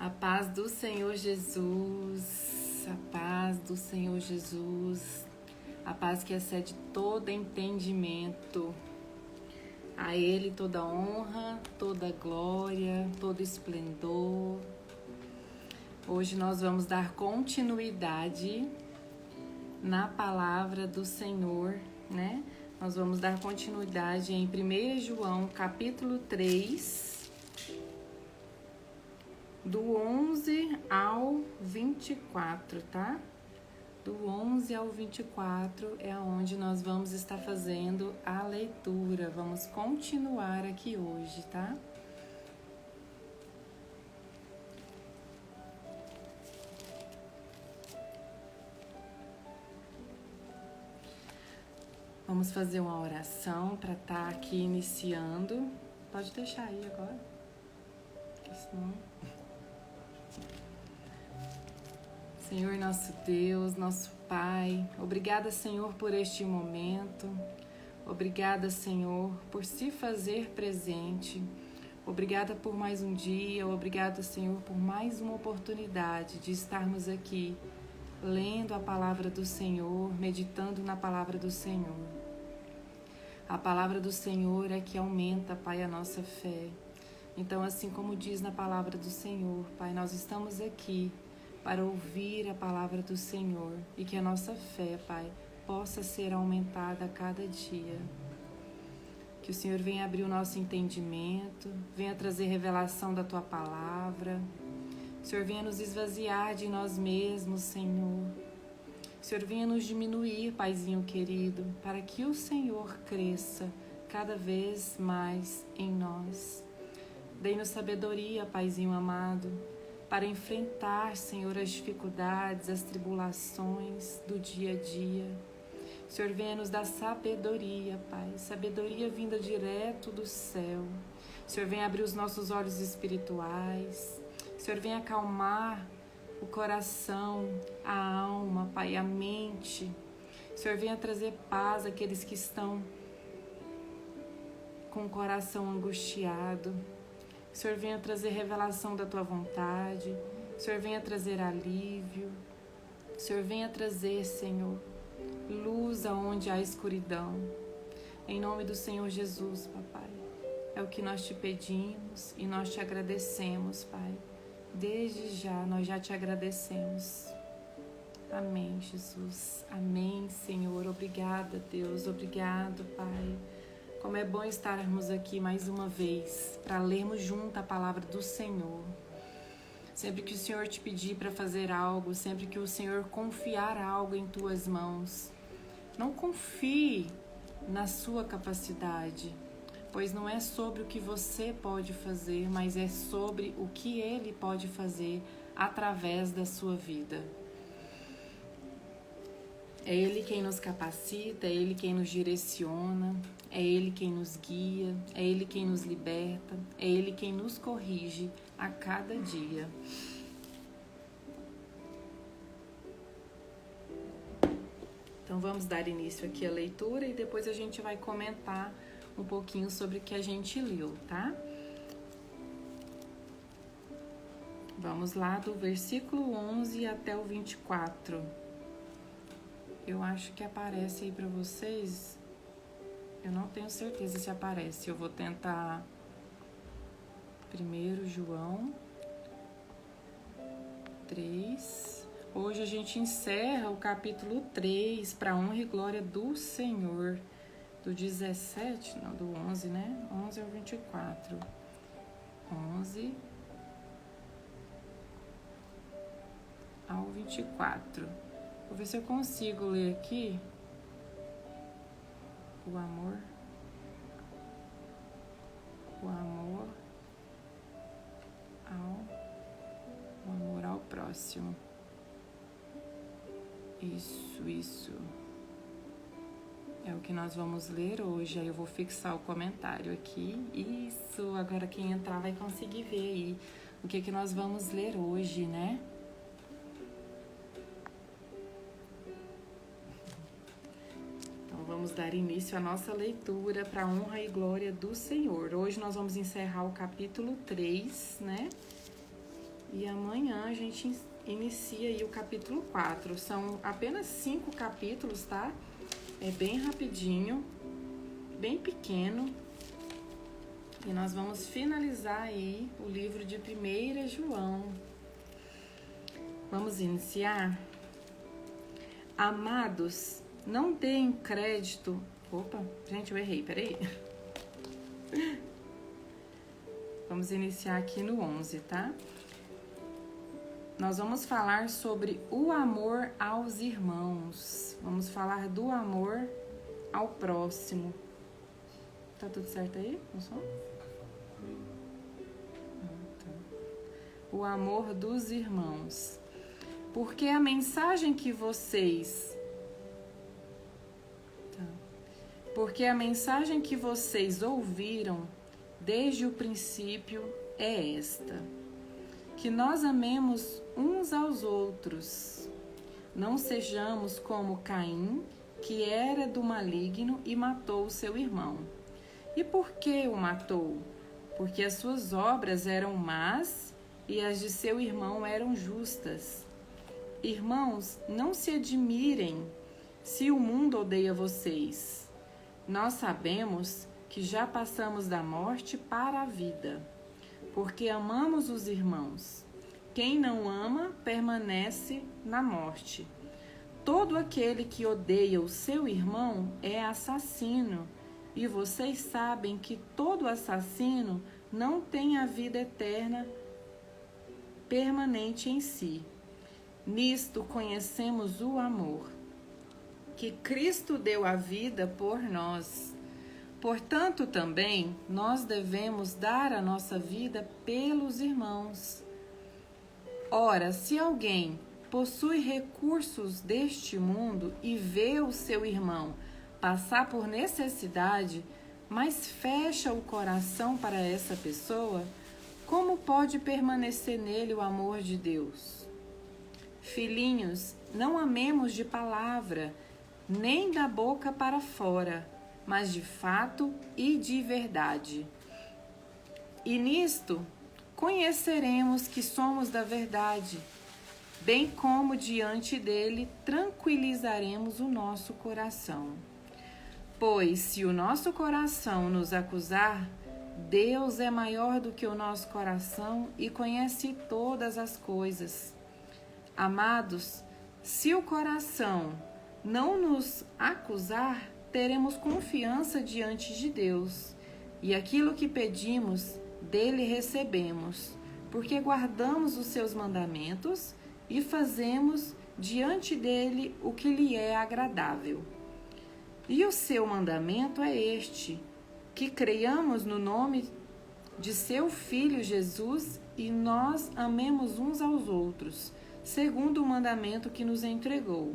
A paz do Senhor Jesus, a paz do Senhor Jesus, a paz que excede todo entendimento. A Ele toda honra, toda glória, todo esplendor. Hoje nós vamos dar continuidade na palavra do Senhor, né? Nós vamos dar continuidade em 1 João, capítulo 3, do 11 ao 24, tá? Do 11 ao 24 é onde nós vamos estar fazendo a leitura. Vamos continuar aqui hoje, tá? Vamos fazer uma oração para estar aqui iniciando. Pode deixar aí agora, porque senão... Senhor nosso Deus, nosso Pai, obrigada, Senhor, por este momento. Obrigada, Senhor, por se fazer presente. Obrigada por mais um dia. Obrigada, Senhor, por mais uma oportunidade de estarmos aqui lendo a palavra do Senhor, meditando na palavra do Senhor. A palavra do Senhor é que aumenta, Pai, a nossa fé. Então, assim como diz na palavra do Senhor, Pai, nós estamos aqui para ouvir a palavra do Senhor e que a nossa fé, Pai, possa ser aumentada a cada dia. Que o Senhor venha abrir o nosso entendimento, venha trazer revelação da Tua palavra. O Senhor venha nos esvaziar de nós mesmos, Senhor. O Senhor venha nos diminuir, Paizinho querido, para que o Senhor cresça cada vez mais em nós. Dê-nos sabedoria, Paizinho amado, para enfrentar, Senhor, as dificuldades, as tribulações do dia a dia. O Senhor venha nos dar sabedoria, Pai, sabedoria vinda direto do céu. O Senhor venha abrir os nossos olhos espirituais. O Senhor venha acalmar o coração, a alma, Pai, a mente. O Senhor venha trazer paz àqueles que estão com o coração angustiado. O Senhor venha trazer revelação da Tua vontade. O Senhor venha trazer alívio. O Senhor venha trazer, Senhor, luz aonde há escuridão. Em nome do Senhor Jesus, Papai. É o que nós te pedimos e nós te agradecemos, Pai. Desde já, nós já te agradecemos. Amém, Jesus. Amém, Senhor. Obrigada, Deus. Obrigado, Pai. Como é bom estarmos aqui mais uma vez para lermos junto a palavra do Senhor. Sempre que o Senhor te pedir para fazer algo, sempre que o Senhor confiar algo em tuas mãos, não confie na sua capacidade, pois não é sobre o que você pode fazer, mas é sobre o que Ele pode fazer através da sua vida. É Ele quem nos capacita, é Ele quem nos direciona, é Ele quem nos guia, é Ele quem nos liberta, é Ele quem nos corrige a cada dia. Então vamos dar início aqui à leitura e depois a gente vai comentar um pouquinho sobre o que a gente leu, tá? Vamos lá do versículo 11 até o 24. Eu acho que aparece aí para vocês. Eu não tenho certeza se aparece. Eu vou tentar 1 João 3. Hoje a gente encerra o capítulo 3 para a honra e glória do Senhor. Do 17, não, do 11, né? 11 ao 24. 11 ao 24. Vou ver se eu consigo ler aqui. O amor ao próximo. Isso. É o que nós vamos ler hoje. Aí eu vou fixar o comentário aqui. Isso, agora quem entrar vai conseguir ver aí o que nós vamos ler hoje, né? Vamos dar início à nossa leitura para a honra e glória do Senhor. Hoje nós vamos encerrar o capítulo 3, né? E amanhã a gente inicia aí o capítulo 4. São apenas 5 capítulos, tá? É bem rapidinho, bem pequeno. E nós vamos finalizar aí o livro de 1 João. Vamos iniciar? Amados, não deem crédito... Opa, gente, eu errei, peraí. Vamos iniciar aqui no 11, tá? Nós vamos falar sobre o amor aos irmãos. Vamos falar do amor ao próximo. Tá tudo certo aí? No som? O amor dos irmãos. Porque a mensagem que vocês ouviram desde o princípio é esta: que nós amemos uns aos outros. Não sejamos como Caim, que era do maligno e matou seu irmão. E por que o matou? Porque as suas obras eram más e as de seu irmão eram justas. Irmãos, não se admirem se o mundo odeia vocês. Nós sabemos que já passamos da morte para a vida, porque amamos os irmãos. Quem não ama permanece na morte. Todo aquele que odeia o seu irmão é assassino, e vocês sabem que todo assassino não tem a vida eterna permanente em si. Nisto conhecemos o amor, que Cristo deu a vida por nós. Portanto, também nós devemos dar a nossa vida pelos irmãos. Ora, se alguém possui recursos deste mundo e vê o seu irmão passar por necessidade, mas fecha o coração para essa pessoa, como pode permanecer nele o amor de Deus? Filhinhos, não amemos de palavra, nem da boca para fora, mas de fato e de verdade. E nisto conheceremos que somos da verdade, bem como diante dele tranquilizaremos o nosso coração. Pois se o nosso coração nos acusar, Deus é maior do que o nosso coração e conhece todas as coisas. Amados, se o coração não nos acusar, teremos confiança diante de Deus, e aquilo que pedimos, dele recebemos, porque guardamos os seus mandamentos e fazemos diante dele o que lhe é agradável. E o seu mandamento é este: que creiamos no nome de seu Filho Jesus e nós amemos uns aos outros, segundo o mandamento que nos entregou.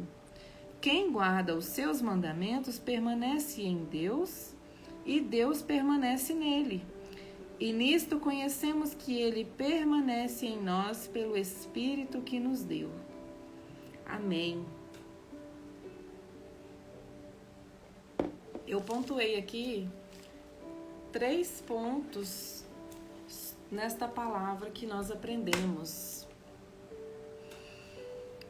Quem guarda os seus mandamentos permanece em Deus e Deus permanece nele. E nisto conhecemos que ele permanece em nós pelo Espírito que nos deu. Amém. Eu pontuei aqui 3 pontos nesta palavra que nós aprendemos.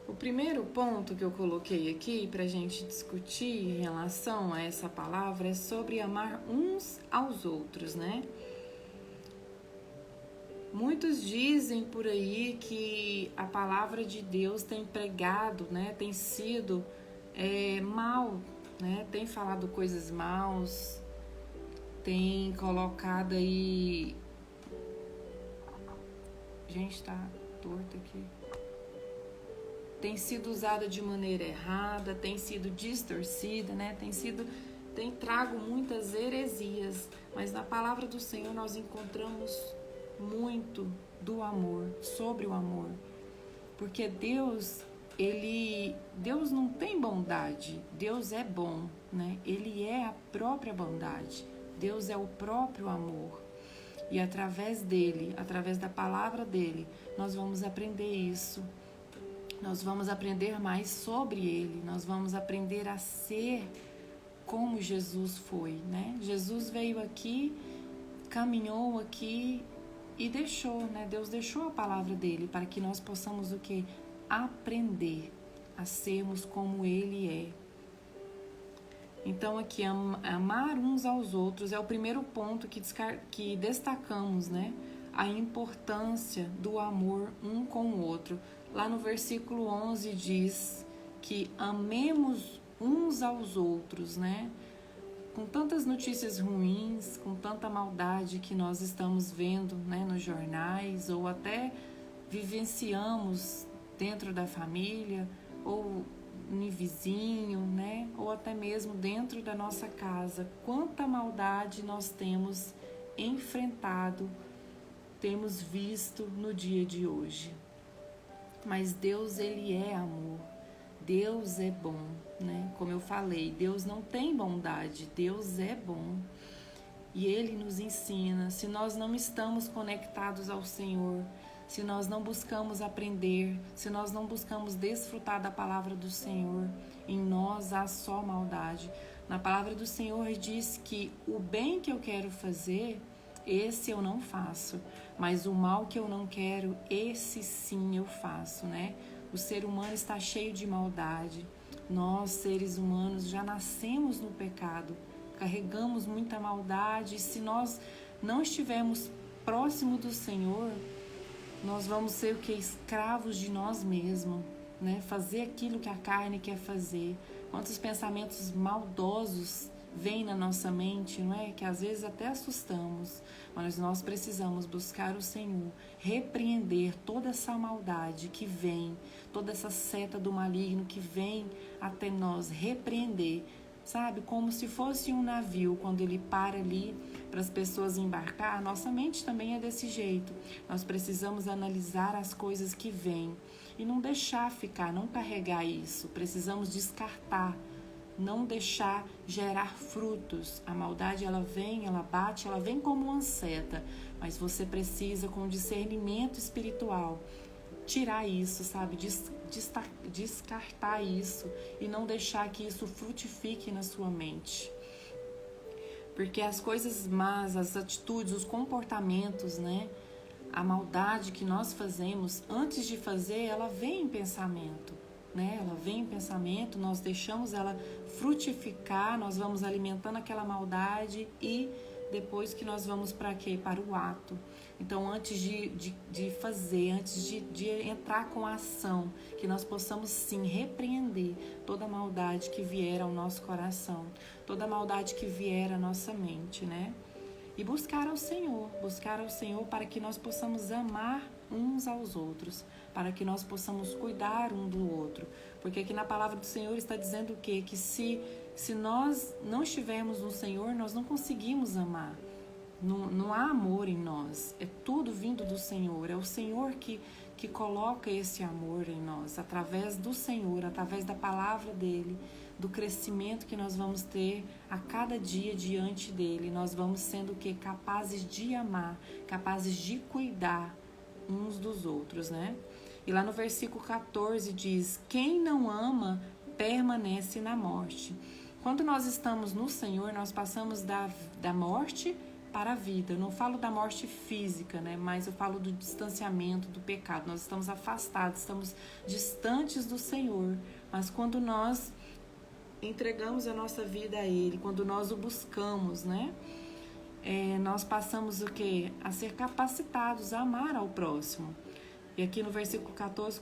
O primeiro ponto que eu coloquei aqui para a gente discutir em relação a essa palavra é sobre amar uns aos outros, né? Muitos dizem por aí que a palavra de Deus tem pregado, né? Tem sido mal, né? Tem falado coisas maus, tem colocado aí... Gente, tá torto aqui. Tem sido usada de maneira errada, tem sido distorcida, né? Tem trago muitas heresias, mas na palavra do Senhor nós encontramos muito do amor, sobre o amor. Porque Deus não tem bondade, Deus é bom, né? Ele é a própria bondade, Deus é o próprio amor. E através dele, através da palavra dele, nós vamos aprender isso. Nós vamos aprender mais sobre ele, nós vamos aprender a ser como Jesus foi, né? Jesus veio aqui, caminhou aqui E deixou, né? Deus deixou a palavra dele para que nós possamos o quê? Aprender a sermos como ele é. Então aqui, amar uns aos outros é o primeiro ponto que destacamos, né? A importância do amor um com o outro. Lá no versículo 11 diz que amemos uns aos outros, né? Com tantas notícias ruins, com tanta maldade que nós estamos vendo, né, nos jornais, ou até vivenciamos dentro da família, ou no vizinho, né, ou até mesmo dentro da nossa casa. Quanta maldade nós temos enfrentado, temos visto no dia de hoje. Mas Deus, ele é amor. Deus é bom, né? Como eu falei, Deus não tem bondade, Deus é bom. E Ele nos ensina. Se nós não estamos conectados ao Senhor, se nós não buscamos aprender, se nós não buscamos desfrutar da palavra do Senhor, em nós há só maldade. Na palavra do Senhor diz que o bem que eu quero fazer, esse eu não faço, mas o mal que eu não quero, esse sim eu faço, né? O ser humano está cheio de maldade. Nós, seres humanos, já nascemos no pecado, carregamos muita maldade. E se nós não estivermos próximo do Senhor, nós vamos ser o que? Escravos de nós mesmos, né? Fazer aquilo que a carne quer fazer. Quantos pensamentos maldosos vêm na nossa mente, não é? Que às vezes até assustamos, mas nós precisamos buscar o Senhor, repreender toda essa maldade que vem, toda essa seta do maligno que vem até nós, repreender, sabe? Como se fosse um navio, quando ele para ali para as pessoas embarcar, a nossa mente também é desse jeito. Nós precisamos analisar as coisas que vêm e não deixar ficar, não carregar isso. Precisamos descartar, não deixar gerar frutos. A maldade, ela vem, ela bate, ela vem como uma seta, mas você precisa, com discernimento espiritual, tirar isso, sabe? Descartar isso e não deixar que isso frutifique na sua mente. Porque as coisas más, as atitudes, os comportamentos, né? A maldade que nós fazemos, antes de fazer, ela vem em pensamento, né? Ela vem em pensamento, nós deixamos ela frutificar, nós vamos alimentando aquela maldade e depois que nós vamos para quê? Para o ato. Então, antes de fazer, antes de entrar com a ação, que nós possamos sim repreender toda a maldade que vier ao nosso coração, toda a maldade que vier à nossa mente, né? E buscar ao Senhor para que nós possamos amar uns aos outros, para que nós possamos cuidar um do outro. Porque aqui na palavra do Senhor está dizendo o quê? Que se nós não estivermos no Senhor, nós não conseguimos amar. Não há amor em nós, é tudo vindo do Senhor, é o Senhor que coloca esse amor em nós, através do Senhor, através da palavra dEle, do crescimento que nós vamos ter a cada dia diante dEle, nós vamos sendo o quê? Capazes de amar, capazes de cuidar uns dos outros, né? E lá no versículo 14 diz, quem não ama permanece na morte. Quando nós estamos no Senhor, nós passamos da morte para a vida. Eu não falo da morte física, né? Mas eu falo do distanciamento, do pecado. Nós estamos afastados, estamos distantes do Senhor. Mas quando nós entregamos a nossa vida a Ele, quando nós o buscamos, né? Nós passamos o quê? A ser capacitados a amar ao próximo. E aqui no versículo 14,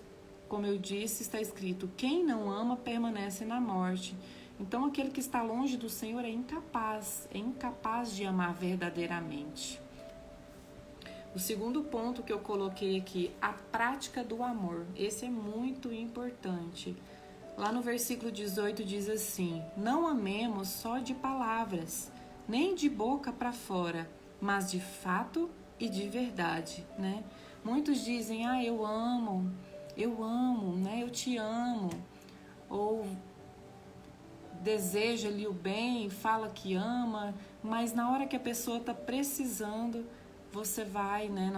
como eu disse, está escrito, quem não ama permanece na morte. Então, aquele que está longe do Senhor é incapaz de amar verdadeiramente. O segundo ponto que eu coloquei aqui, a prática do amor. Esse é muito importante. Lá no versículo 18 diz assim, não amemos só de palavras, nem de boca para fora, mas de fato e de verdade, né? Muitos dizem, eu amo, né? Eu te amo. Ou deseja-lhe o bem, fala que ama, mas na hora que a pessoa está precisando, você vai, né?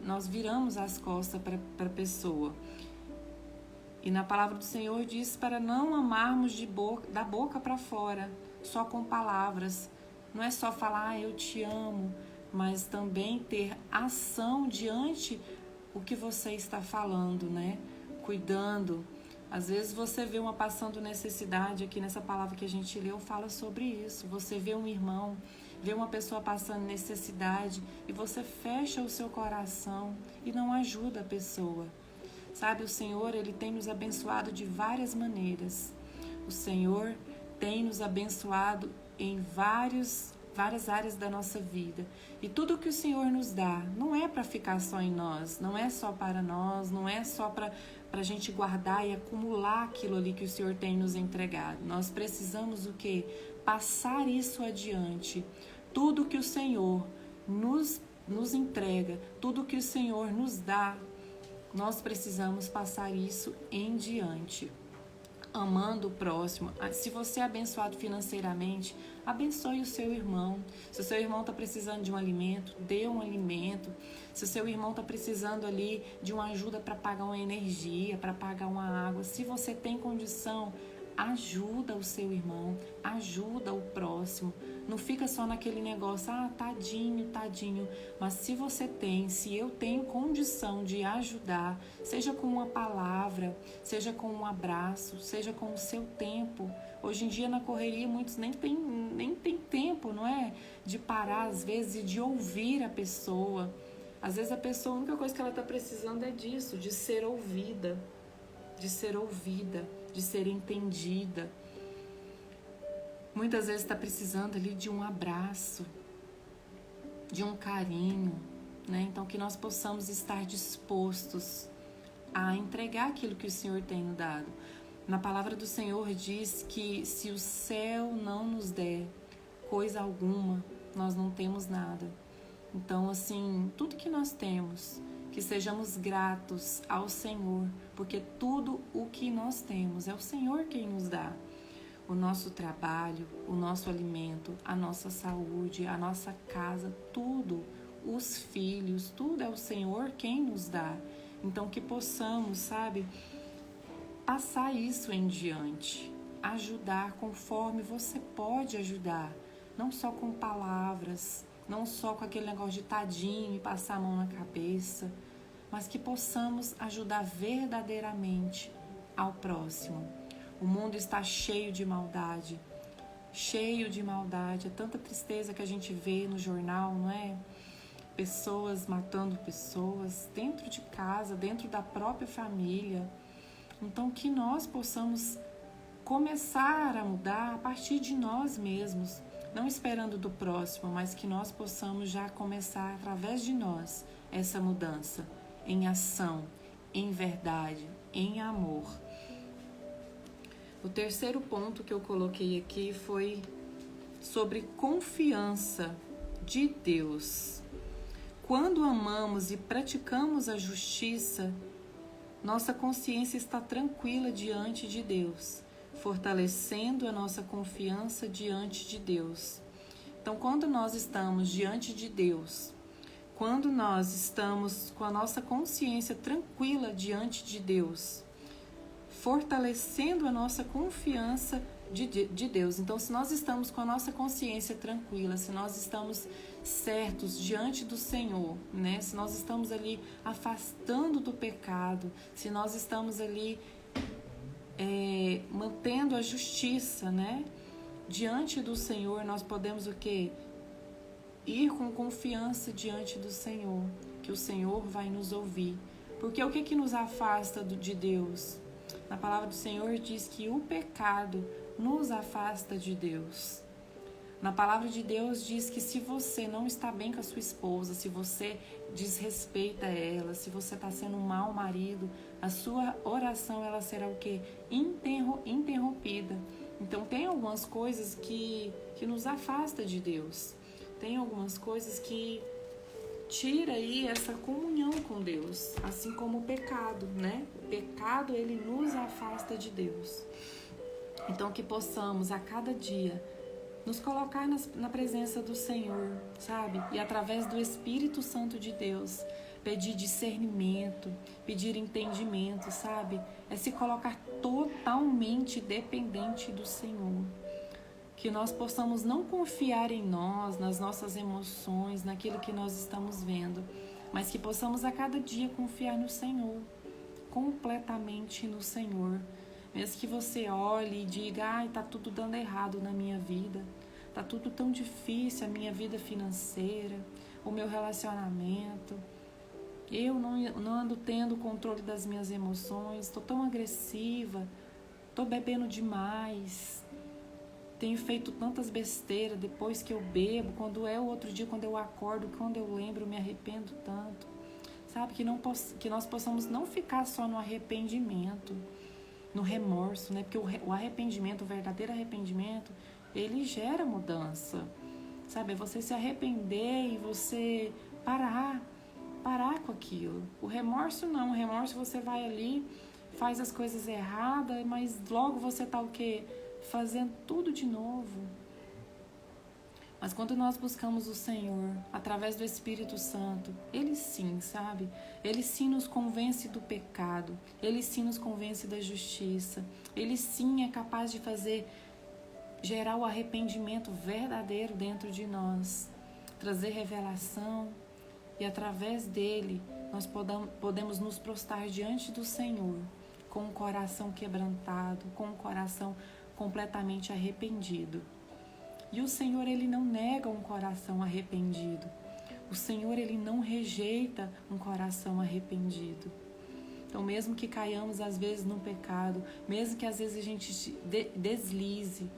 Nós viramos as costas para a pessoa. E na palavra do Senhor diz para não amarmos da boca para fora, só com palavras. Não é só falar, eu te amo, mas também ter ação diante o que você está falando, né? Cuidando. Às vezes você vê uma passando necessidade, aqui nessa palavra que a gente leu fala sobre isso. Você vê um irmão, vê uma pessoa passando necessidade e você fecha o seu coração e não ajuda a pessoa. Sabe, o Senhor, Ele tem nos abençoado de várias maneiras. O Senhor tem nos abençoado em várias áreas da nossa vida. E tudo que o Senhor nos dá não é para ficar só em nós, não é só para nós, não é só para a gente guardar e acumular aquilo ali que o Senhor tem nos entregado. Nós precisamos o quê? Passar isso adiante. Tudo que o Senhor nos entrega, tudo que o Senhor nos dá, nós precisamos passar isso em diante. Amando o próximo. Se você é abençoado financeiramente, abençoe o seu irmão. Se o seu irmão está precisando de um alimento, dê um alimento. Se o seu irmão está precisando ali de uma ajuda para pagar uma energia, para pagar uma água, se você tem condição, ajuda o seu irmão, ajuda o próximo. Não fica só naquele negócio, tadinho, tadinho. Mas se você tem, se eu tenho condição de ajudar, seja com uma palavra, seja com um abraço, seja com o seu tempo. Hoje em dia na correria muitos nem tem tempo, não é? De parar às vezes e de ouvir a pessoa. Às vezes a pessoa, a única coisa que ela está precisando é disso, de ser ouvida, de ser entendida. Muitas vezes está precisando ali de um abraço, de um carinho, né? Então que nós possamos estar dispostos a entregar aquilo que o Senhor tem nos dado. Na palavra do Senhor diz que se o céu não nos der coisa alguma, nós não temos nada. Então, assim, tudo que nós temos, que sejamos gratos ao Senhor, porque tudo o que nós temos é o Senhor quem nos dá. O nosso trabalho, o nosso alimento, a nossa saúde, a nossa casa, tudo, os filhos, tudo é o Senhor quem nos dá. Então que possamos, sabe, passar isso em diante, ajudar conforme você pode ajudar, não só com palavras, não só com aquele negócio de tadinho e passar a mão na cabeça, mas que possamos ajudar verdadeiramente ao próximo. O mundo está cheio de maldade, é tanta tristeza que a gente vê no jornal, não é? Pessoas matando pessoas dentro de casa, dentro da própria família. Então que nós possamos começar a mudar a partir de nós mesmos, não esperando do próximo, mas que nós possamos já começar através de nós essa mudança em ação, em verdade, em amor. O terceiro ponto que eu coloquei aqui foi sobre confiança de Deus. Quando amamos e praticamos a justiça, nossa consciência está tranquila diante de Deus, fortalecendo a nossa confiança diante de Deus. Então, quando nós estamos diante de Deus, quando nós estamos com a nossa consciência tranquila diante de Deus, fortalecendo a nossa confiança de Deus. Então, se nós estamos com a nossa consciência tranquila, se nós estamos certos diante do Senhor, né? Se nós estamos ali afastando do pecado, se nós estamos ali mantendo a justiça, né? Diante do Senhor, nós podemos o quê? Ir com confiança diante do Senhor, que o Senhor vai nos ouvir. Porque o que nos afasta de Deus? Na palavra do Senhor diz que o pecado nos afasta de Deus. Na palavra de Deus diz que se você não está bem com a sua esposa, se você desrespeita ela, se você está sendo um mau marido, a sua oração ela será o quê? Interrompida. Então tem algumas coisas que nos afasta de Deus. Tem algumas coisas que tira aí essa comunhão com Deus, assim como o pecado, né? O pecado, ele nos afasta de Deus. Então que possamos a cada dia nos colocar na presença do Senhor, sabe? E através do Espírito Santo de Deus, pedir discernimento, pedir entendimento, sabe? É se colocar totalmente dependente do Senhor. que nós possamos não confiar em nós, nas nossas emoções, naquilo que nós estamos vendo, mas que possamos a cada dia confiar no Senhor, completamente no Senhor. Mesmo que você olhe e diga, ai, tá tudo dando errado na minha vida, tá tudo tão difícil, a minha vida financeira, o meu relacionamento, eu não ando tendo controle das minhas emoções, estou tão agressiva, estou bebendo demais, tenho feito tantas besteiras depois que eu bebo, quando é o outro dia, quando eu acordo, quando eu lembro, eu me arrependo tanto. Sabe, que nós possamos não ficar só no arrependimento, no remorso, né? Porque o arrependimento, o verdadeiro arrependimento, ele gera mudança. Sabe, é você se arrepender e você parar com aquilo. O remorso não, o remorso você vai ali, faz as coisas erradas, mas logo você tá o quê? Fazendo tudo de novo. Mas quando nós buscamos o Senhor, através do Espírito Santo, Ele sim, sabe? Ele sim nos convence do pecado, Ele sim nos convence da justiça, Ele sim é capaz de gerar o arrependimento verdadeiro dentro de nós, trazer revelação, e através dele nós podemos nos prostrar diante do Senhor com o coração quebrantado, com o coração completamente arrependido. E o Senhor, ele não nega um coração arrependido. O Senhor, ele não rejeita um coração arrependido. Então, mesmo que caiamos às vezes no pecado, mesmo que às vezes a gente deslize,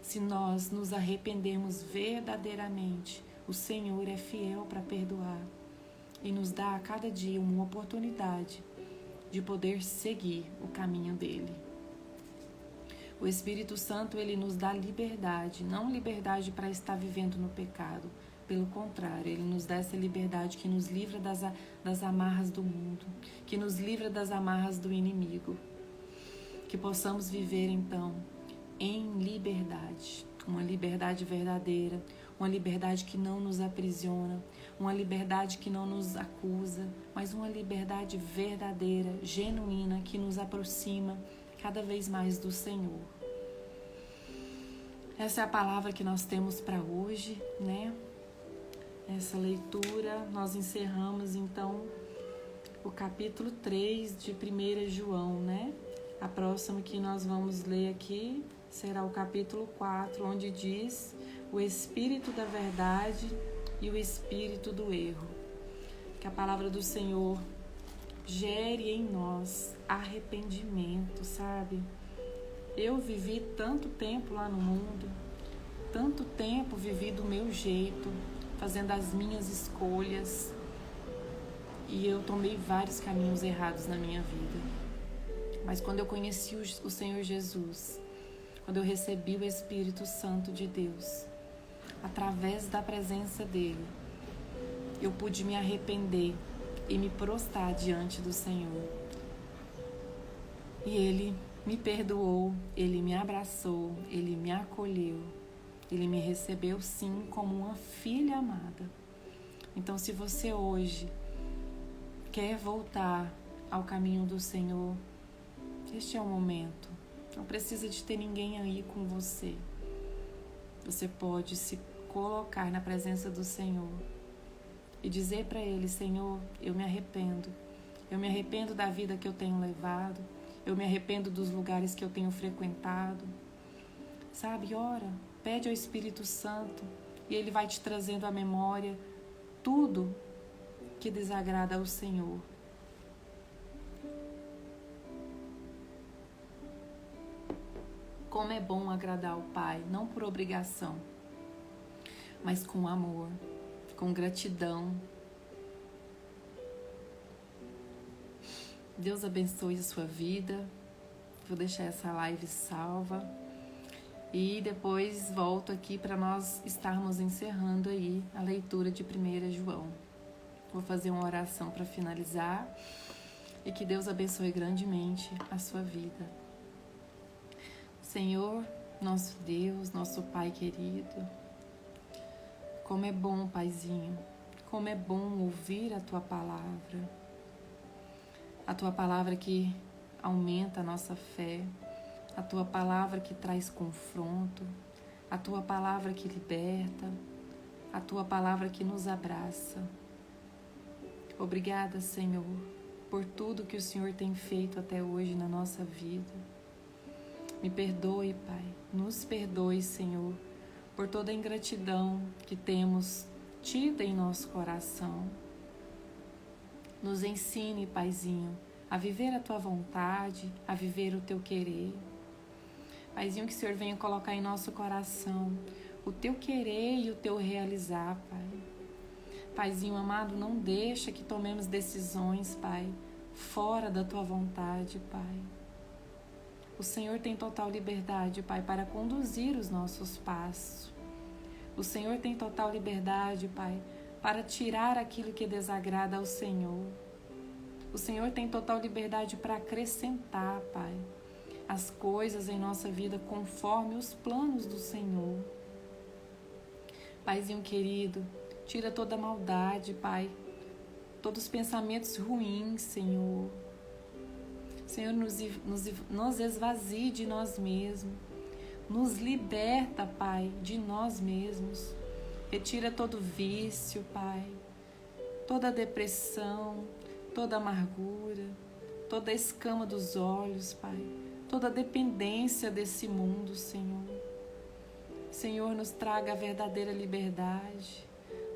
se nós nos arrependermos verdadeiramente, o Senhor é fiel para perdoar e nos dá a cada dia uma oportunidade de poder seguir o caminho dele. O Espírito Santo, ele nos dá liberdade, não liberdade para estar vivendo no pecado. Pelo contrário, ele nos dá essa liberdade que nos livra das amarras do mundo, que nos livra das amarras do inimigo. Que possamos viver, então, em liberdade, uma liberdade verdadeira, uma liberdade que não nos aprisiona, uma liberdade que não nos acusa, mas uma liberdade verdadeira, genuína, que nos aproxima cada vez mais do Senhor. Essa é a palavra que nós temos para hoje, né? Essa leitura, nós encerramos então o capítulo 3 de 1 João, né? A próxima que nós vamos ler aqui será o capítulo 4, onde diz o Espírito da verdade e o Espírito do erro. Que a palavra do Senhor gere em nós arrependimento, sabe? Eu vivi tanto tempo lá no mundo, tanto tempo vivi do meu jeito, fazendo as minhas escolhas, e eu tomei vários caminhos errados na minha vida. Mas quando eu conheci o Senhor Jesus, quando eu recebi o Espírito Santo de Deus, através da presença dele, eu pude me arrepender e me prostrar diante do Senhor. E ele me perdoou, ele me abraçou, ele me acolheu, ele me recebeu sim como uma filha amada. Então, se você hoje quer voltar ao caminho do Senhor, este é o momento. Não precisa de ter ninguém aí com você. Você pode se colocar na presença do Senhor e dizer para Ele: Senhor, eu me arrependo. Eu me arrependo da vida que eu tenho levado. Eu me arrependo dos lugares que eu tenho frequentado. Sabe, ora, pede ao Espírito Santo e Ele vai te trazendo à memória tudo que desagrada ao Senhor. Como é bom agradar ao Pai, não por obrigação, mas com amor, com gratidão. Deus abençoe a sua vida. Vou deixar essa live salva e depois volto aqui para nós estarmos encerrando aí a leitura de 1 João. Vou fazer uma oração para finalizar e que Deus abençoe grandemente a sua vida. Senhor, nosso Deus, nosso Pai querido, como é bom, Paizinho, como é bom ouvir a Tua palavra. A Tua palavra que aumenta a nossa fé, a Tua palavra que traz confronto, a Tua palavra que liberta, a Tua palavra que nos abraça. Obrigada, Senhor, por tudo que o Senhor tem feito até hoje na nossa vida. Me perdoe, Pai, nos perdoe, Senhor, por toda a ingratidão que temos tido em nosso coração. Nos ensine, Paizinho, a viver a Tua vontade, a viver o Teu querer. Paizinho, que o Senhor venha colocar em nosso coração o Teu querer e o Teu realizar, Pai. Paizinho amado, não deixa que tomemos decisões, Pai, fora da Tua vontade, Pai. O Senhor tem total liberdade, Pai, para conduzir os nossos passos. O Senhor tem total liberdade, Pai, para tirar aquilo que desagrada ao Senhor. O Senhor tem total liberdade para acrescentar, Pai, as coisas em nossa vida conforme os planos do Senhor. Paizinho querido, tira toda a maldade, Pai, todos os pensamentos ruins, Senhor. Senhor, nos esvazie de nós mesmos, nos liberta, Pai, de nós mesmos. Retira todo vício, Pai, toda depressão, toda amargura, toda escama dos olhos, Pai, toda dependência desse mundo, Senhor. Senhor, nos traga a verdadeira liberdade,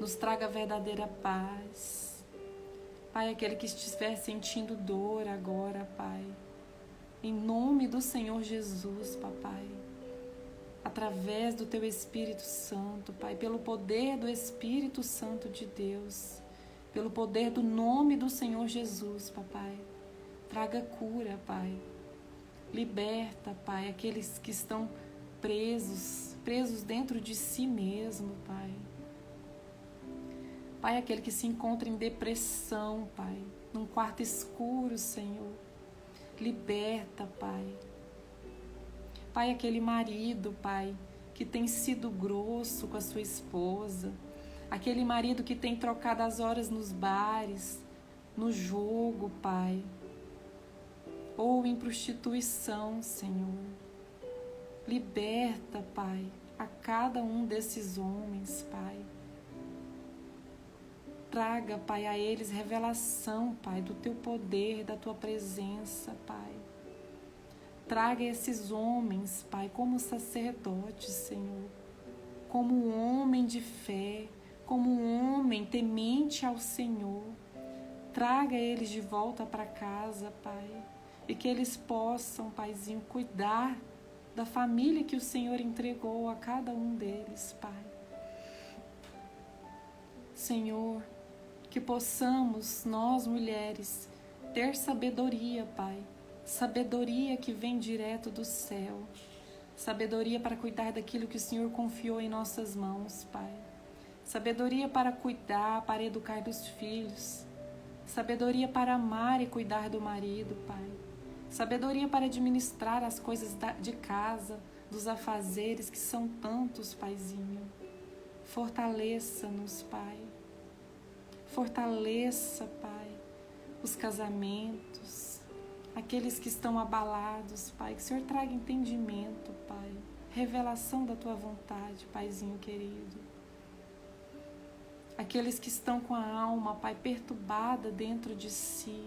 nos traga a verdadeira paz. Pai, aquele que estiver sentindo dor agora, Pai, em nome do Senhor Jesus, Papai, através do Teu Espírito Santo, Pai, pelo poder do Espírito Santo de Deus, pelo poder do nome do Senhor Jesus, Papai, traga cura, Pai, liberta, Pai, aqueles que estão presos dentro de si mesmo, Pai. Pai, aquele que se encontra em depressão, Pai, num quarto escuro, Senhor, liberta, Pai. Pai, aquele marido, Pai, que tem sido grosso com a sua esposa, aquele marido que tem trocado as horas nos bares, no jogo, Pai, ou em prostituição, Senhor. Liberta, Pai, a cada um desses homens, Pai. Traga, Pai, a eles revelação, Pai, do Teu poder, da Tua presença, Pai. Traga esses homens, Pai, como sacerdotes, Senhor, como um homem de fé, como um homem temente ao Senhor. Traga eles de volta para casa, Pai, e que eles possam, Paizinho, cuidar da família que o Senhor entregou a cada um deles, Pai. Senhor, que possamos, nós mulheres, ter sabedoria, Pai, sabedoria que vem direto do céu, sabedoria para cuidar daquilo que o Senhor confiou em nossas mãos, Pai, sabedoria para cuidar, para educar dos filhos, sabedoria para amar e cuidar do marido, Pai, sabedoria para administrar as coisas de casa, dos afazeres que são tantos, Paizinho. Fortaleça-nos, Pai. Fortaleça, Pai, os casamentos, aqueles que estão abalados, Pai. Que o Senhor traga entendimento, Pai. Revelação da Tua vontade, Paizinho querido. Aqueles que estão com a alma, Pai, perturbada dentro de si.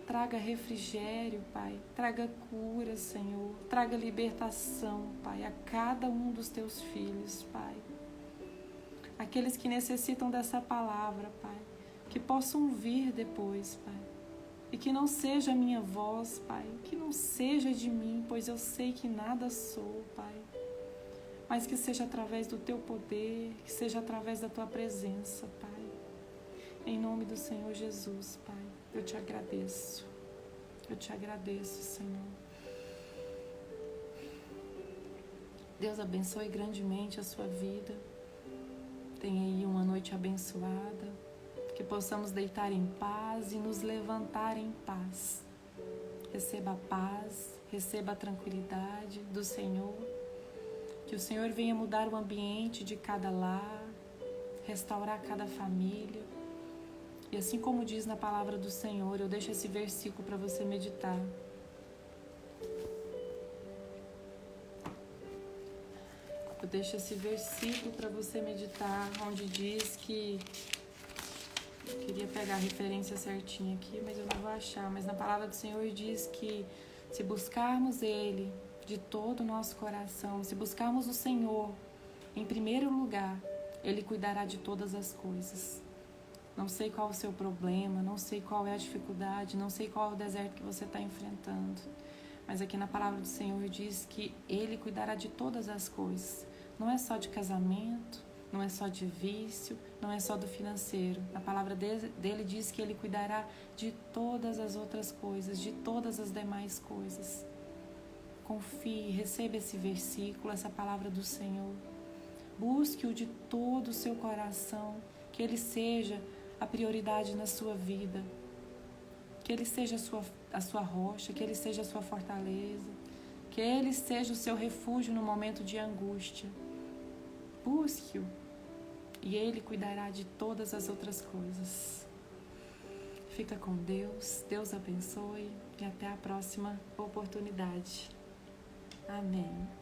Traga refrigério, Pai. Traga cura, Senhor. Traga libertação, Pai, a cada um dos Teus filhos, Pai. Aqueles que necessitam dessa palavra, Pai, que possam vir depois, Pai, e que não seja a minha voz, Pai, que não seja de mim, pois eu sei que nada sou, Pai, mas que seja através do Teu poder, que seja através da Tua presença, Pai. Em nome do Senhor Jesus, Pai, eu Te agradeço, Senhor. Deus abençoe grandemente a sua vida. Tenha aí uma noite abençoada, que possamos deitar em paz e nos levantar em paz. Receba a paz, receba a tranquilidade do Senhor, que o Senhor venha mudar o ambiente de cada lar, restaurar cada família. E assim como diz na palavra do Senhor, eu deixo esse versículo para você meditar. Eu deixo esse versículo para você meditar, onde diz que... Eu queria pegar a referência certinha aqui, mas eu não vou achar. Mas na palavra do Senhor diz que se buscarmos Ele de todo o nosso coração, se buscarmos o Senhor em primeiro lugar, Ele cuidará de todas as coisas. Não sei qual é o seu problema, não sei qual é a dificuldade, não sei qual é o deserto que você está enfrentando. Mas aqui na palavra do Senhor diz que Ele cuidará de todas as coisas. Não é só de casamento, não é só de vício, não é só do financeiro. A palavra dele diz que Ele cuidará de todas as outras coisas, de todas as demais coisas. Confie, receba esse versículo, essa palavra do Senhor. Busque-o de todo o seu coração, que Ele seja a prioridade na sua vida, que Ele seja a sua rocha, que Ele seja a sua fortaleza, que Ele seja o seu refúgio no momento de angústia. Busque-o e Ele cuidará de todas as outras coisas. Fica com Deus, Deus abençoe e até a próxima oportunidade. Amém.